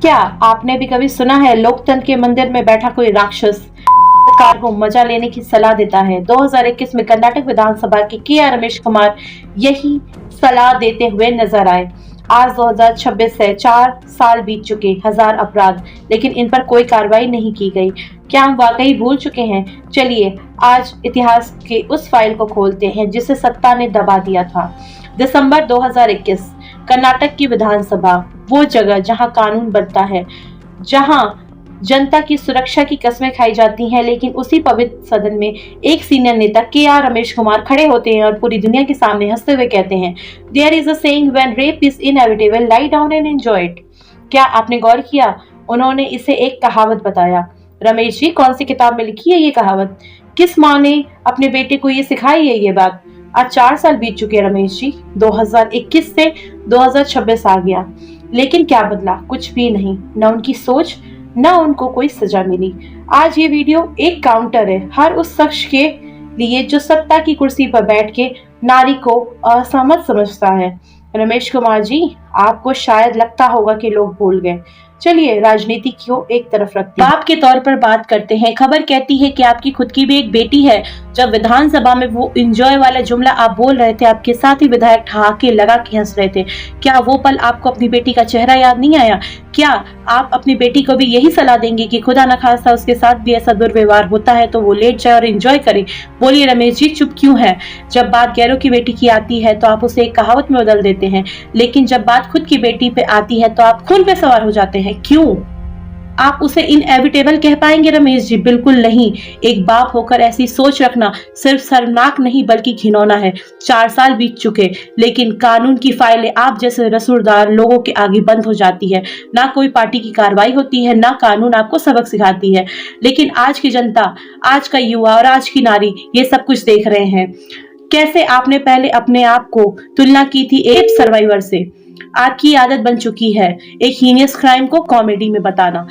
क्या आपने भी कभी सुना है लोकतंत्र के मंदिर में बैठा कोई राक्षस सरकार को मजा लेने की सलाह देता है। 2021 में कर्नाटक विधानसभा के के.आर. रमेश कुमार यही सलाह देते हुए नजर आए। आज 2026 है, 4 साल बीत चुके, हजार अपराध, लेकिन इन पर कोई कार्रवाई नहीं की गई। क्या हम वाकई भूल चुके हैं? चलिए आज इतिहास के उस फाइल को खोलते हैं जिसे सत्ता ने दबा दिया था। दिसंबर 2021, कर्नाटक की विधानसभा, वो जगह जहां कानून बनता है, जहां जनता की सुरक्षा की कस्में खाई जाती हैं, लेकिन उसी पवित्र सदन में एक सीनियर नेता के.आर. रमेश कुमार खड़े होते हैं और पूरी दुनिया के सामने हंसते हुए कहते हैं, there is a saying when rape is inevitable, lie down and enjoy it. क्या आपने गौर किया? उन्होंने इसे एक कहावत बताया। रमेश जी, कौन सी किताब में लिखी है ये कहावत? किस माँ ने अपने बेटे को ये सिखाई है ये बात? आज 4 साल बीत चुके हैं रमेश जी, 2021 से 2026 आ गया, लेकिन क्या बदला? कुछ भी नहीं। न उनकी सोच, न उनको कोई सजा मिली। आज ये वीडियो एक काउंटर है हर उस शख्स के लिए जो सत्ता की कुर्सी पर बैठ के नारी को असहमत समझता है। रमेश कुमार जी, आपको शायद लगता होगा कि लोग भूल गए। चलिए राजनीति को एक तरफ रखते हैं, बाप के तौर पर बात करते हैं। खबर कहती है कि आपकी खुद की भी एक बेटी है। जब विधानसभा में वो एंजॉय वाला जुमला आप बोल रहे थे, आपके साथ ही विधायक ठहाके लगा के हंस रहे थे। क्या वो पल आपको अपनी बेटी का चेहरा याद नहीं आया? क्या आप अपनी बेटी को भी यही सलाह देंगे कि खुदा न खास्ता उसके साथ भी ऐसा दुर्व्यवहार होता है तो वो लेट जाए और एंजॉय करे? बोलिए रमेश जी, चुप क्यों है? जब बात गैरों की बेटी की आती है तो आप उसे एक कहावत में बदल देते हैं, लेकिन जब बात खुद की बेटी पे आती है तो आप खून पे सवार हो जाते हैं। क्यों? आप उसे इनएविटेबल कह पाएंगे रमेश जी? बिल्कुल नहीं। एक बाप होकर ऐसी सोच रखना सिर्फ शर्मनाक नहीं बल्कि घिनौना है। 4 साल बीत चुके, लेकिन कानून की फाइलें आप जैसे रसूलदार लोगों के आगे बंद हो जाती है। ना कोई पार्टी की कार्रवाई होती है, ना कानून आपको सबक सिखाती है। लेकिन आज की जनता, आज का युवा और आज की नारी ये सब कुछ देख रहे हैं। कैसे आपने पहले अपने आप को तुलना की थी एक सर्वाइवर से। आपकी आदत बन चुकी है एक हीनियस क्राइम को कॉमेडी में बताना,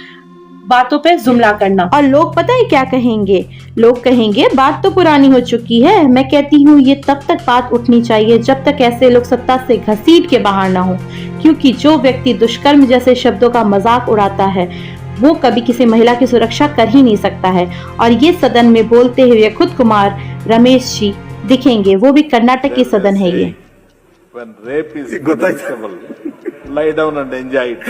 बातों पे जुमला करना। और लोग पता है क्या कहेंगे? लोग कहेंगे बात तो पुरानी हो चुकी है। मैं कहती हूँ ये तब तक बात उठनी चाहिए जब तक ऐसे लोग सत्ता से घसीट के बाहर ना हो, क्योंकि जो व्यक्ति दुष्कर्म जैसे शब्दों का मजाक उड़ाता है वो कभी किसी महिला की सुरक्षा कर ही नहीं सकता है। और ये सदन में बोलते हुए खुद कुमार रमेश जी दिखेंगे, वो भी कर्नाटक की सदन है ये। When rape is inevitable, lie down and enjoy it.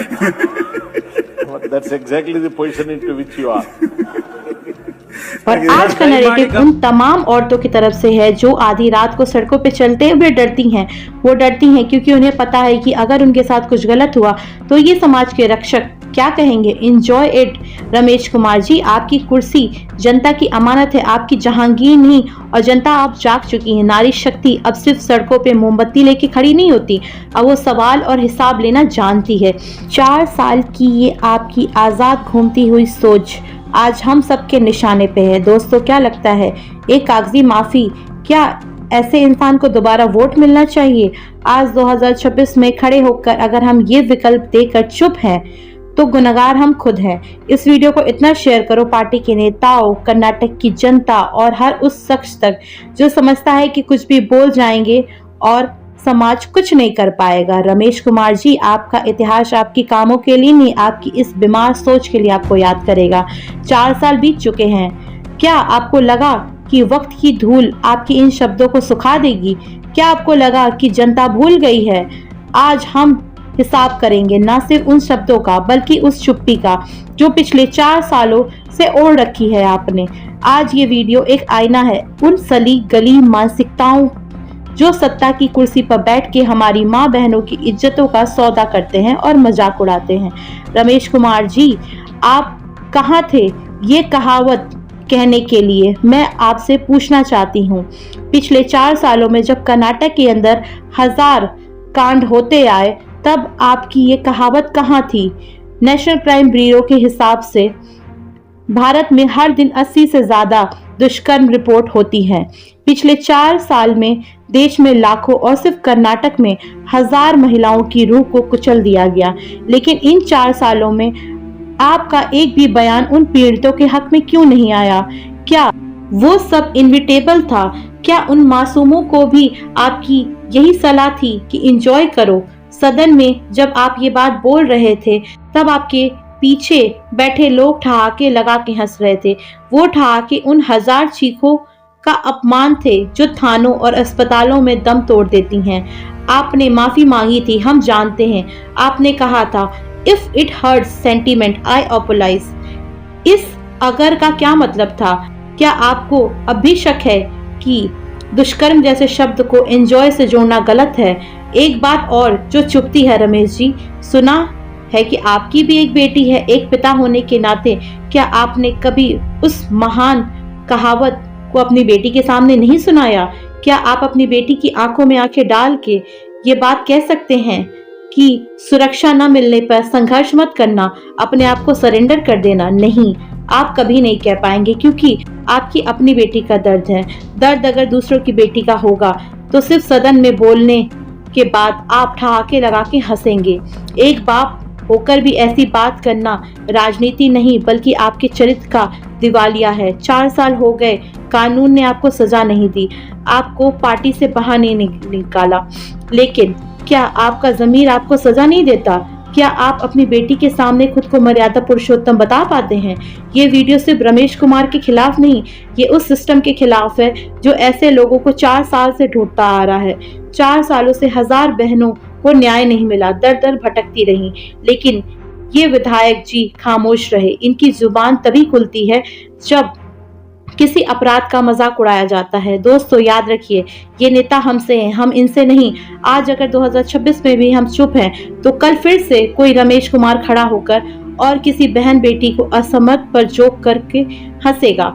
That's exactly the position into which you are. और आज का नैरेटिव उन तमाम औरतों की तरफ से है जो आधी रात को सड़कों पे चलते हुए डरती हैं। वो डरती हैं क्योंकि उन्हें पता है कि अगर उनके साथ कुछ गलत हुआ तो ये समाज के रक्षक क्या कहेंगे? Enjoy it. रमेश कुमार जी, आपकी कुर्सी जनता की अमानत है, आपकी जहांगीर नहीं। और जनता आप जाग चुकी है। नारी शक्ति अब सिर्फ सड़कों पे मोमबत्ती लेके खड़ी नहीं होती, अब वो सवाल और हिसाब लेना जानती है। 4 साल की ये आपकी आजाद घूमती हुई सोच आज हम सबके निशाने पे है। दोस्तों, क्या लगता है एक कागजी माफी, क्या ऐसे इंसान को दोबारा वोट मिलना चाहिए? आज 2026 में खड़े होकर अगर हम ये विकल्प देकर चुप हैं तो गुनहगार हम खुद हैं। इस वीडियो को इतना शेयर करो पार्टी के नेताओं, कर्नाटक की जनता और हर उस शख्स तक जो समझता है कि कुछ भी बोल जाएंगे और समाज कुछ नहीं कर पाएगा। रमेश कुमार जी, आपका इतिहास आपकी कामों के लिए नहीं, आपकी इस बीमार सोच के लिए आपको याद करेगा। 4 साल बीत चुके हैं। क्या आपको लगा कि वक्त की धूल आपकी इन शब्दों को सुखा देगी? क्या आपको लगा कि जनता भूल गई है? आज हम हिसाब करेंगे ना सिर्फ उन शब्दों का बल्कि उस चुप्पी का जो पिछले 4 सालों से ओढ़ रखी है आपने। आज ये वीडियो एक आईना है उन सली गली मानसिकताओं जो सत्ता की कुर्सी पर बैठ के हमारी माँ बहनों की इज्जतों का सौदा करते हैं और मजाक उड़ाते हैं। रमेश कुमार जी, आप कहाँ थे ये कहावत कहने के लिए? मैं आपसे पूछना चाहती हूँ, पिछले 4 सालों में जब कर्नाटक के अंदर 1000 कांड होते आए तब आपकी ये कहावत कहाँ थी? नेशनल क्राइम ब्यूरो के हिसाब से भारत में हर दिन 80 से ज्यादा दुष्कर्म रिपोर्ट होती है। पिछले 4 साल में देश में लाखों और सिर्फ कर्नाटक में 1000 महिलाओं की रूह को कुचल दिया गया। लेकिन इन 4 सालों में आपका एक भी बयान उन पीड़ितों के हक में क्यों नहीं आया? क्या वो सब इनविटेबल था? क्या उन मासूमों को भी आपकी यही सलाह थी कि एंजॉय करो? सदन में जब आप ये बात बोल रहे थे तब आपके पीछे बैठे लोग ठहाके लगा के हंस रहे थे। वो ठहाके उन 1000 चीखों का अपमान थे जो थानों और अस्पतालों में दम तोड़ देती हैं। आपने माफी मांगी थी, हम जानते हैं। आपने कहा था if it hurts sentiment I apologise. इस अगर का क्या मतलब था? क्या आपको अब भी शक है कि दुष्कर्म जैसे शब्द को एंजॉय से जोड़ना गलत है? एक बात और जो चुभती है रमेश जी, सुना है कि आपकी भी एक बेटी है। एक पिता होने के नाते क्या आपने कभी उस महान कहावत को अपनी बेटी के सामने नहीं सुनाया? क्या आप अपनी बेटी की आंखों में आंखें डाल के ये बात कह सकते हैं कि सुरक्षा न मिलने पर संघर्ष मत करना, अपने आप को सरेंडर कर देना? नहीं, आप कभी नहीं कह पाएंगे क्योंकि आपकी अपनी बेटी का दर्द है। दर्द अगर दूसरों की बेटी का होगा तो सिर्फ सदन में बोलने के बाद आप ठहाके लगा के हंसेंगे। एक बाप होकर भी ऐसी बात करना राजनीति नहीं बल्कि आपके चरित्र का दिवालिया है। 4 साल हो गए, कानून ने आपको सजा नहीं दी, आपको पार्टी से बाहर नहीं निकाला, लेकिन क्या आपका ज़मीर आपको सजा नहीं देता? क्या आप अपनी बेटी के सामने खुद को मर्यादा पुरुषोत्तम बता पाते हैं? ये वीडियो सिर्फ रमेश कुमार के खिलाफ नहीं, ये उस सिस्टम के खिलाफ है जो ऐसे लोगों को 4 साल से ढूंढता आ रहा है। 4 सालों से 1000 बहनों को न्याय नहीं मिला, दर दर भटकती रही, लेकिन ये विधायक जी खामोश रहे। इनकी जुबान तभी खुलती है जब किसी अपराध का मजाक उड़ाया जाता है। दोस्तों याद रखिए, ये नेता हमसे हैं, हम इनसे नहीं। आज अगर 2026 में भी हम चुप हैं तो कल फिर से कोई रमेश कुमार खड़ा होकर और किसी बहन बेटी को असमर्थ पर जोक करके हंसेगा।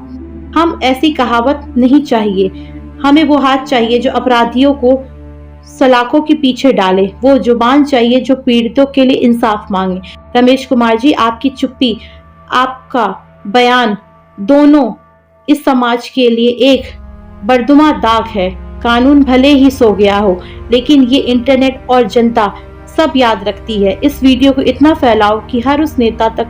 हम ऐसी कहावत नहीं चाहिए, हमें वो हाथ चाहिए जो अपराधियों को सलाखों के पीछे डाले, वो जुबान चाहिए जो पीड़ितों के लिए इंसाफ मांगे। रमेश कुमार जी, आपकी चुप्पी, आपका बयान दोनों इस समाज के लिए एक बरदुमा दाग है। कानून भले ही सो गया हो, लेकिन ये इंटरनेट और जनता सब याद रखती है। इस वीडियो को इतना फैलाओ कि हर उस नेता तक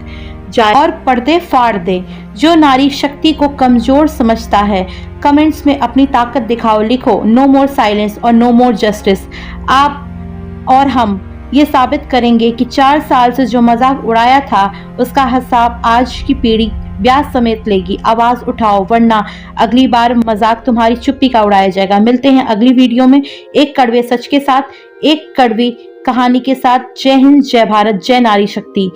जाए और पर्दे फाड़ दे जो नारी शक्ति को कमजोर समझता है। कमेंट्स में अपनी ताकत दिखाओ, लिखो नो मोर साइलेंस और नो मोर जस्टिस। आप और हम ये साबित करेंगे कि 4 साल से जो मजाक उड़ाया था उसका हिसाब आज की पीढ़ी ब्याज समेत लेगी। आवाज उठाओ वरना अगली बार मजाक तुम्हारी चुप्पी का उड़ाया जाएगा। मिलते हैं अगली वीडियो में एक कड़वे सच के साथ, एक कड़वी कहानी के साथ। जय हिंद, जय भारत, जय नारी शक्ति।